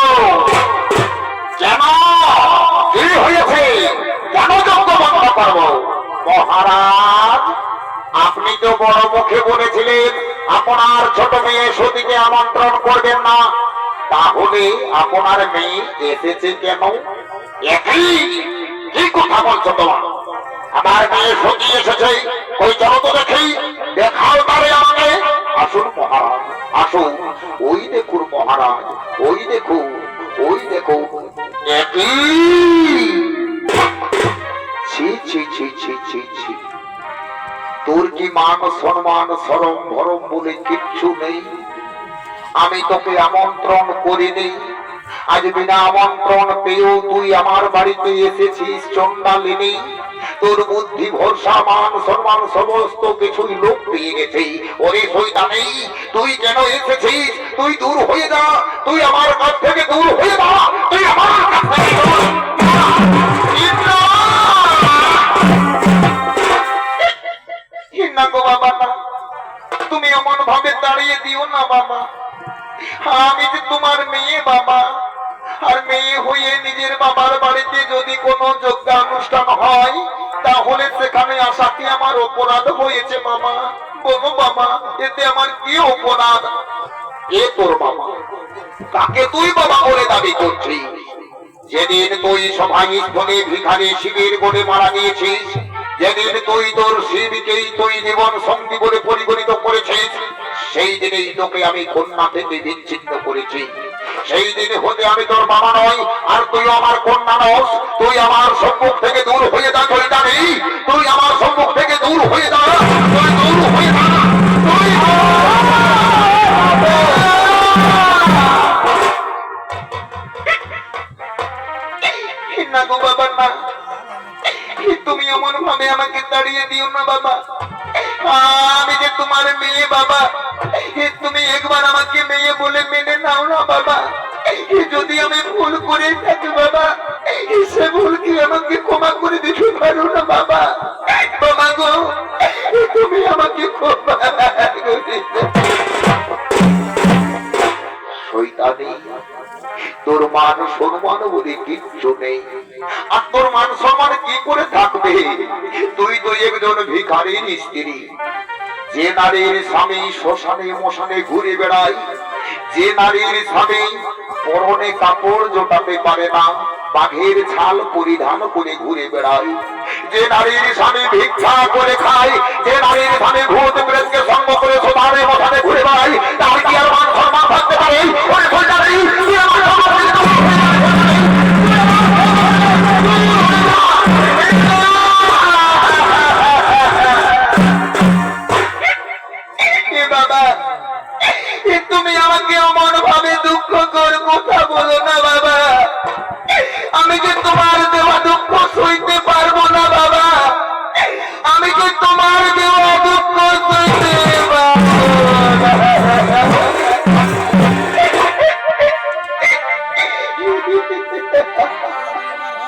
কেন? কি হয়েছে? কেন যজ্ঞ বন্ধ করবো? মহারাজ, আপনি তো বড় মুখে বলেছিলেন আপনার ছোট মেয়ে সতীকে আমন্ত্রণ করবেন না, তাহলে আপনার মেয়ে এসেছে কেন? একই কি কথা বলছো তোমার? আমার মেয়ে সতী এসেছে, ওই চলো তো দেখি, দেখাও তারে আমাকে। আসুন মহারাজ, আসুন, ওই দেখুন মহারাজ, ওই দেখুন, ওই দেখুন। একই ছি ছি ছি ছি ছি ছি, তোর কি মান সম্মান সরম ভরম বলে কিচ্ছু নেই? আমি তোকে আমন্ত্রণ করিনি, আজ বিনা আমন্ত্রণ পেয়েও তুই আমার বাড়িতে এসেছিস চন্ডালিনী। তোর বুদ্ধি ভরসা মান সম্মান সমস্ত কিছুই লোপ পেয়ে গেছে। ওরে শয়তানি, তুই কেন এসেছিস? তুই দূর হয়ে যা, তুই আমার কাছ থেকে দূর হয়ে যা, তুই আমার কাছ থেকে দূর। তুমি এমন ভাবে দাঁড়িয়ে দিও না বাবা, আমি যে তোমার মেয়ে বাবা, আর মেয়ে হয়ে নিজের বাবার বাড়িতে যদি কোনো যজ্ঞানুষ্ঠান হয় তাহলে সেখানে আসা কি আমার অপরাধ হয়েছে মামা? বলো বাবা, এতে আমার কি অপরাধ? এ তোর বাবা, তাকে তুই বাবা বলে দাবি করছিস? যেদিন তুই সভাস্থলে ভিখারি শিবির বলে মারা গিয়েছিস, যেদিন তুই তোর শিবকেই তুই জীবন সঙ্গী বলে পরিগণিত করেছিস, সেই দিনেই তোকে আমি কন্যা থেকে বিচ্ছিন্ন করেছি। সেই দিন হতে আমি তোর বাবা নই, আর তুই আমার কন্যা নস। তুই আমার সম্মুখ থেকে দূর হয়ে যা, তুই জানি, তুই আমার সম্মুখ থেকে দূর হয়ে যা, তুই দূর হয়ে যা, তুই না গো বাবা না, তুমি এমন ভাবে আমাকে তাড়িয়ে দিও না বাবা। আমি যে তোমার মেয়ে বাবা, তুমি একবার আমাকে মেয়ে বলে মেনে নাও না বাবা। যদি আমি ভুল করে থাকি বাবা, সে ভুল কি আমাকে ক্ষমা করে দিতে পারো না বাবা? বাবা গো, তুমি আমাকে ক্ষমা করে দাও। শয়তানি, তোর মান সম্মান বলে কিচ্ছু নেই, আর তোর মান সম্মান কি করে থাকবে? তুই তো একজন ভিখারির স্ত্রী। যে নারীর স্বামী শ্মশানে মশানে ঘুরে বেড়ায়, যে নারীর স্বামী পরনে কাপড় জোটাতে পারে না, বাঘের ছাল পরিধান করে ঘুরে বেড়ায়, যে নারীর স্বামী ভিক্ষা করে খায়, যে নারীর স্বামী ভূত প্রেতকে সঙ্গ করে সোধারে মশানে ঘুরে বেড়ায়, তার কি আর মান সম্মান থাকতে পারে? ওরে শয়তানি, তুই আমার সম্মান বাবা, তুমি আমাকে অমন ভাবে দুঃখ কর কথা বলো না বাবা। আমি যে তোমার দেওয়া দুঃখ সইতে পারবো না বাবা, আমি যে তোমার দেওয়া দুঃখ সইতে পারবো না।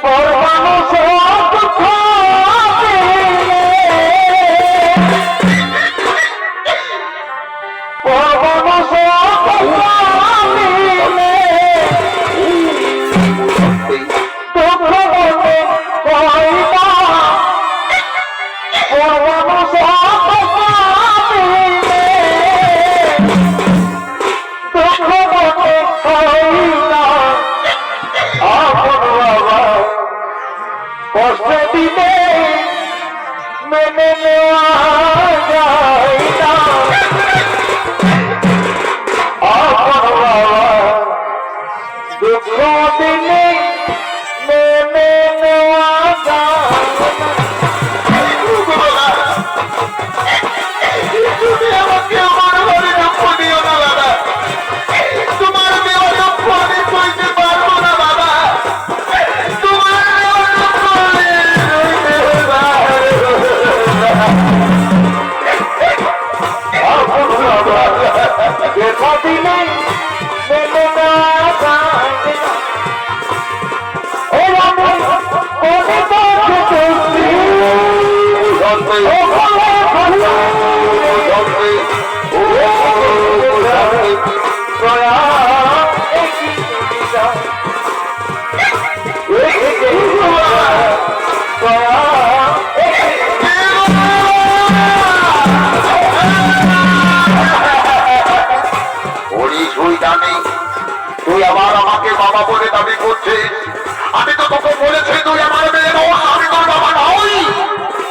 পরমাণু দুঃখ কষ্ট দিতে মেনে নেওয়া যায় না আপন বাবা দুঃখ দিলে মেনে নেওয়া যায় না তুমি আমাকে আমার ঘরে দুঃখ দিও না বাবা তোমার দেওয়া দুঃখ আমি সইতে পারবো না বাবা তোমার দেওয়া দুঃখ আমি সইতে পারবো না। আপন বাবা দুঃখ দিলে মেনে নেওয়া যায় না ও আমি কোনে পথে চলছি তুই আবার আমাকে বাবা বলে দাবি করছিস আমি তো তোকে বলেছি তুই আমার মেয়ে নস আমি তোর বাবা নই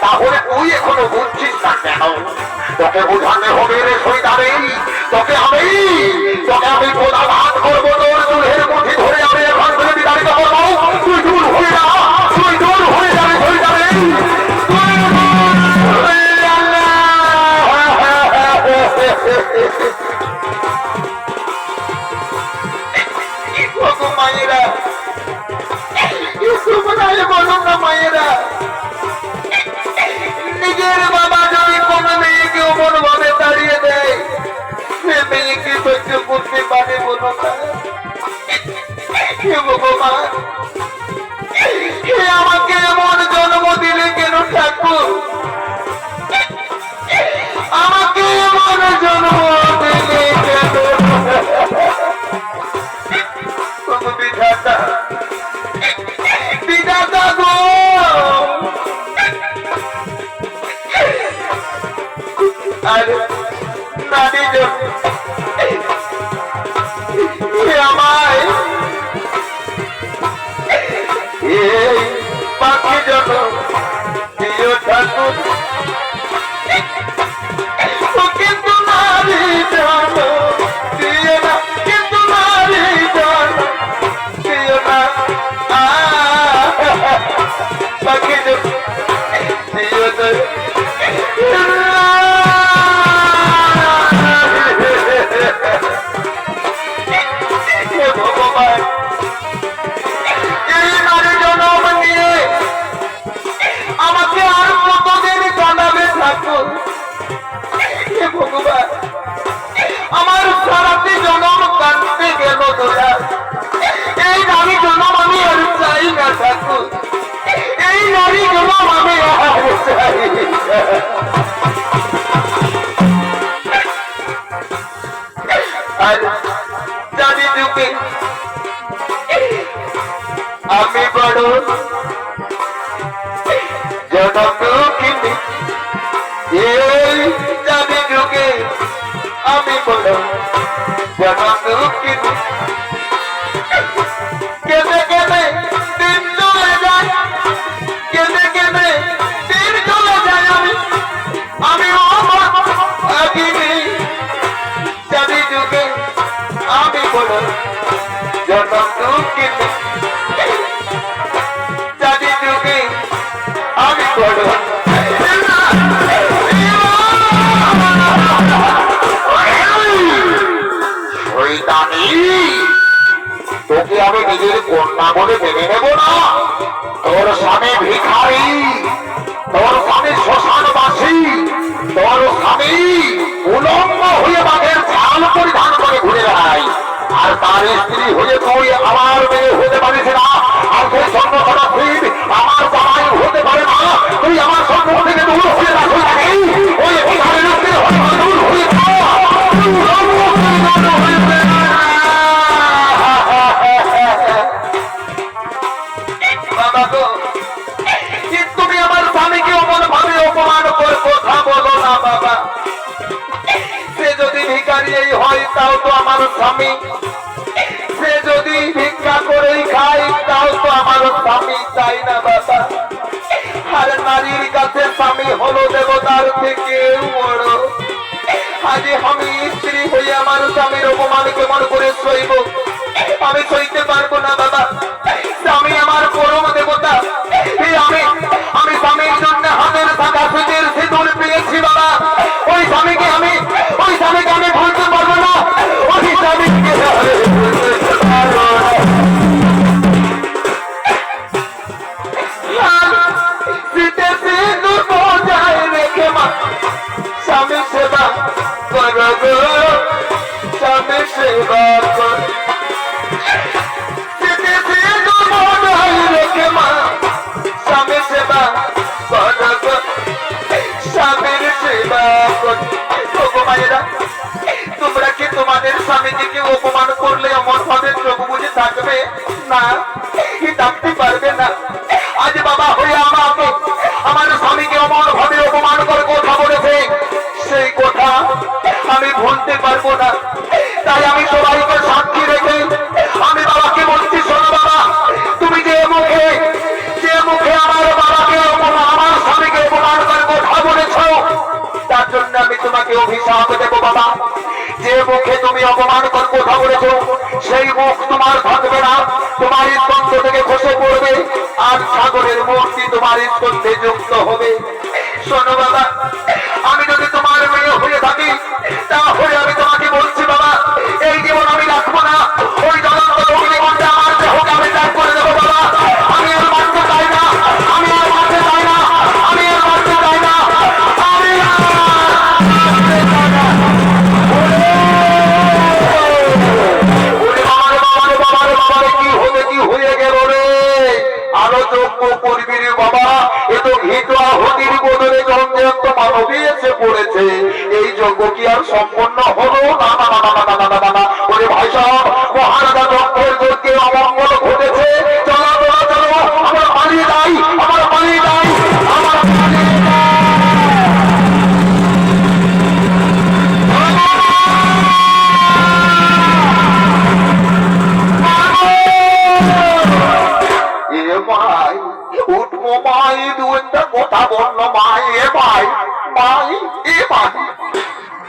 তাহলে তুই এখনো বুঝছিস না কেন তোকে বোঝাতে হবে রে সইদারে তোকে আমি প্রধাঘাত করবো তোর চুলের মুঠি ধরে আমি এখন থেকে বিতাড়িত করবো তুই দূর হয়ে যা তুই দূর হয়ে যাবে সইদারে মায়েরা বলো না মায়েরা নিজের বাবা যদি কোন মেয়েকে অমন ভাবে দাঁড়িয়ে দেয় সে মেয়েকে সহ্য করতে পারে বলো না ভগবান আমাকে এমন জন্ম দিলে কেন ঠাকুর আমাকে এমন জন্ম দিলে কেন বিধাতা বিধাতা গো আর নারী আমায় এই পাখি জন প্রিয় ঠাকুর কিন্তু নারী জন দিয়ে না কিন্তু নারী জন দিও না পাখি জন দিও না ভগবান এই নারী জন্ম নিয়ে আমাকে আর কতদিন জানাবে ঠাকুর ভগবান আমার সারাটি জন্ম কাটতে গেল দোলা এই নারী জন্ম আমি আর চাই না ঠাকুর এই নারী জন্ম আমি আর চাই আর জানি যুগে আমি বড় জনম দুঃখিনী এই জানি যুগে আমি বড় জনম দুঃখিনী কেঁদে কেঁদে দিন চলে যায় কেঁদে কেঁদে দিন চলে যায় আমি আগিনি জানি যুগে আমি বড় জনম দুঃখিনী জানি যুগে আমি বড় তোকে আমি নিজের কন্যা বলে মেনে নেব না তোর স্বামী ভিখারি তোর স্বামী শ্মশানবাসী তোর স্বামী উলঙ্গ হয়ে বাঘের ছাল পরিধান করে ঘুরে বেড়ায় আর তার স্ত্রী হয়ে তুই আমার মেয়ে হতে পারিস না বাবা গো, তুমি আমার স্বামীকে অমন ভাবে অপমান করে কথা বলো না বাবা। সে যদি ভিখারি হয় তাও তো আমার স্বামী, সে যদি ভিক্ষা করেই খায় তাও তো আমার স্বামী, তাই না বাবা? আর নারীর কাছে স্বামী হলো দেবতার থেকে বড়। আজ আমি স্ত্রী হয়ে আমার স্বামীর অপমান কেমন করে সইব? আমি সইতে পারবো না বাবা। স্বামী আমার পরম দেবতা। আমি স্বামীর জন্য হাতের থাকা সুচের সিঁদুর পেয়েছি বাবা। ওই স্বামীকে আমি ভুলতে পারবো না। ওই স্বামীকে ভুলতে পারবো না। শীতে সিঁদুর বজায় রেখে মা স্বামী সেবা করো গো, স্বামী সেবা করো। শীতে সিঁদুর বজায় রেখে মা স্বামী সেবা করো গো, স্বামীর সেবা করো। ওগো মায়েরা, তোমরা কি তোমাদের স্বামীকে কেউ অপমান করলে অমন ভাবে চোখ বুঝে থাকবে না? কি থাকতে পারবে না? আজ বাবা হয়ে আমাকে আমার স্বামীকে অমন ভাবে অপমান করে কথা বলেছে, সেই কথা আমি ভুলতে পারবো না। তাই আমি সবাইকে সাক্ষী রেখে আমি বাবাকে বলছি, শোনো বাবা, তুমি যে মুখে আমার বাবাকে আমার স্বামীকে অপমান করে কথা বলেছ, তার জন্য আমি তোমাকে অভিশাপ দেবো বাবা। যে মুখে তুমি অপমান করে কথা বলেছ সেই মুখ তোমার থাকবে না, তোমার স্কন্ধ থেকে খসে পড়বে, আর সাগরের মূর্তি তোমার স্কন্ধে যুক্ত হবে। শোনো বাবা, আমি যদি তোমার মেয়ে হয়ে থাকি তাহলে আমি তোমাকে বলছি বাবা, এই জীবন আমি রাখবো না। ওই জগৎ জীবনটা আমার দেহকে আমি ত্যাগ করে দেবো বাবা। আমি আর মানতে চাই না, আমি আর মানতে চাই না, আমি আর মানতে চাই না, আমি আর মানতে চাই না। কি হয়ে গেল রে? আরো যোগ্য করবি রে বাবা। এ তো ঘিত আহুতির বদলে জঞ্জন্ত মানবী এসে পড়েছে। এই যজ্ঞ কি আর সম্পন্ন হলো? না না না না না না না না। ওরে ভাই সাহেব, মহারাজা যজ্ঞের যজ্ঞে অমঙ্গল ঘটেছে। চলো চলো চলো, আমার পালিয়ে যাই, আমার পালিয়ে যাই, আমার পালিয়ে যাই। মাই উঠবো মাই, দু একটা কথা বললো মাই। এ ভাই মাই, এ ভাই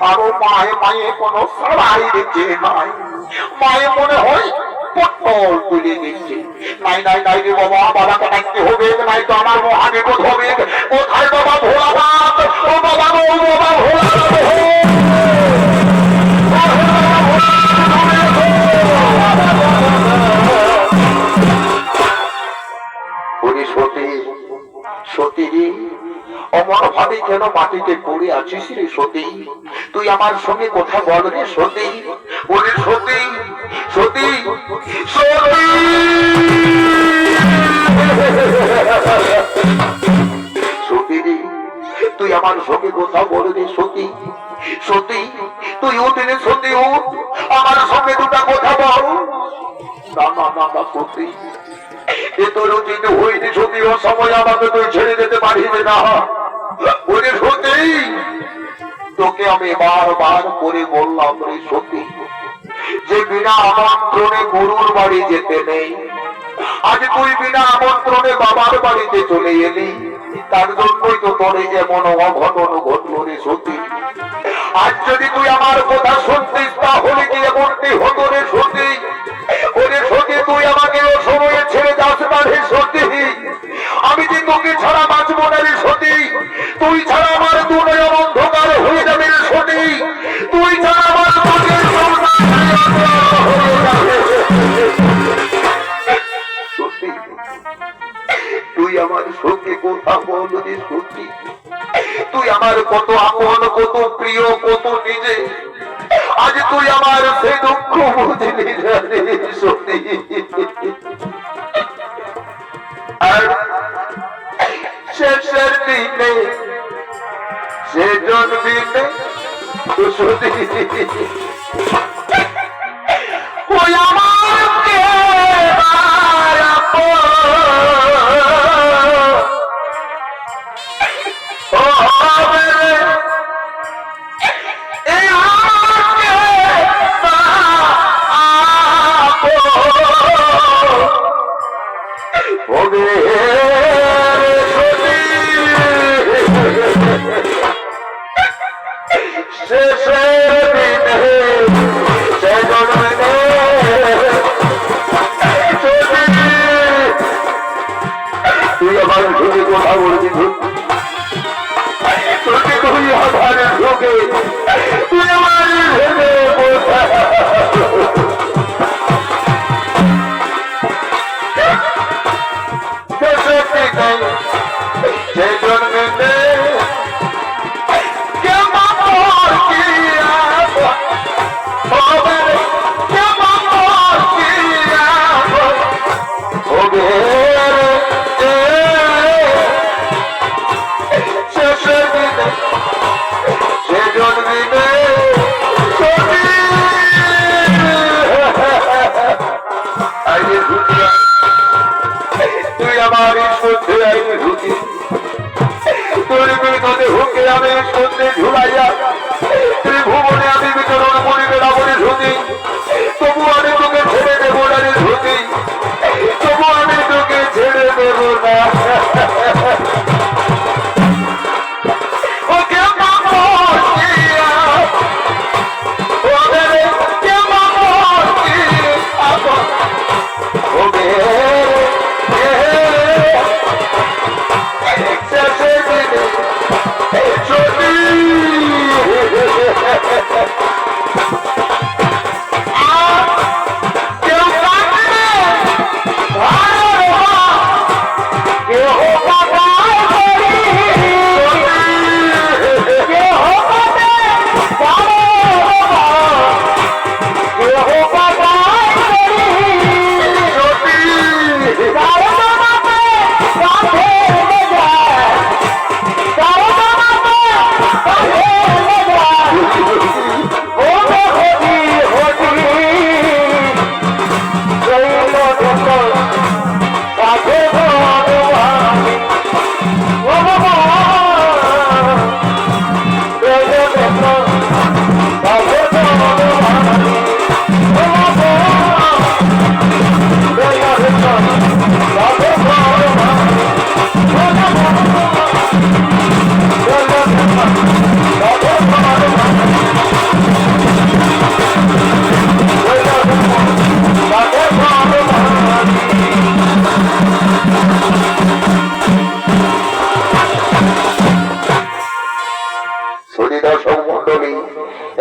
আরো মায়ে মায়ে কোনো সবাই দিচ্ছে নাই। মায়ে মনে হয় পটল তুলে দিচ্ছে। নাই নাই নাই রে বাবা, বাবাকে ডাকতে হবে, নাই তো আমার মহাবিপদ হবে। কোথায় বাবা ভোলানাথ? ও বাবা গো, ও বাবা ভোলানাথ। সতী অমর ভাবে কেন মাটিতে পড়ে আছিস রে সতী? তুই আমার সঙ্গে কথা বল রে সতী। ওরে সতী, সতী, সতী, সতী রে, তুই আমার সঙ্গে কথা বল রে সতী। সতী, তুই উঠে সতী, উঠ, আমার সঙ্গে দুটা কথা বল। না না না না সতী, এ তোর উচিত হইনি সতী। ও সময় আমাকে তুই ছেড়ে যেতে পারিবে না। ওরে সতী, তোকে আমি বারবার করে বললাম রে সতী, যে বিনা আমন্ত্রণে গুরুর বাড়ি যেতে নেই। আজ তুই বিনা আমন্ত্রণে বাবার বাড়িতে চলে এলি, তার জন্যই তো তোর এমন অঘটন ঘটল রে সতী। আজ যদি তুই আমার কথা শুনতিস তাহলে কি এমনটি হতো রে সতী? ওরে সতী, তুই আমাকে ও সময়ে ছেড়ে যাস না রে সতী। আমি যে তোকে ছাড়া বাঁচবো না রে সতী। তুই ছাড়া আমার দু নয়ন অন্ধকার হয়ে যাবে রে সতী। তুই ছাড়া আমার চোখের সতী, তুই আমার সঙ্গে কথা বল রে সতী। তুই আমার কত আপন, কত প্রিয়, কত নিজে। আজ তুই আমার সে দুঃখ বুঝলি রে সতী। আর শেষের দিনে সে জন্মিনে সতী, ওই আমার শেষের দিনে সে জন্মে তুই আমার ঢুকে কথা বলছি তোকে তুই আমার ঢুকে তুই আমার ভেবে বোঝা সে জন্মে তুই আমার সন্ধে আইনে ঢুকি তোর বিনোদে হুকে আমি সন্ধে ঝুলাইয়া তুই ভুবনে আমি বিতরণ করিবে না বলে ঢুকি তবু আমি তোকে ছেড়ে দেবো না রে ঢুকি তবু আমি তোকে ছেড়ে দেবো না ওকে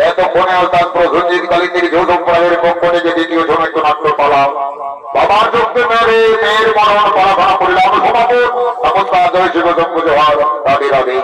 এতক্ষণে আলতান প্রসঞ্জিত কালিনীর যৌধপুরের পক্ষে যে দ্বিতীয় জনৈক নাট্য পালা বাবার যজ্ঞে মেয়ের মরণ পড়াশোনা করলাম সমাপন নমস্কার জয় শিব শম্ভু জোহার রাধে রাধে।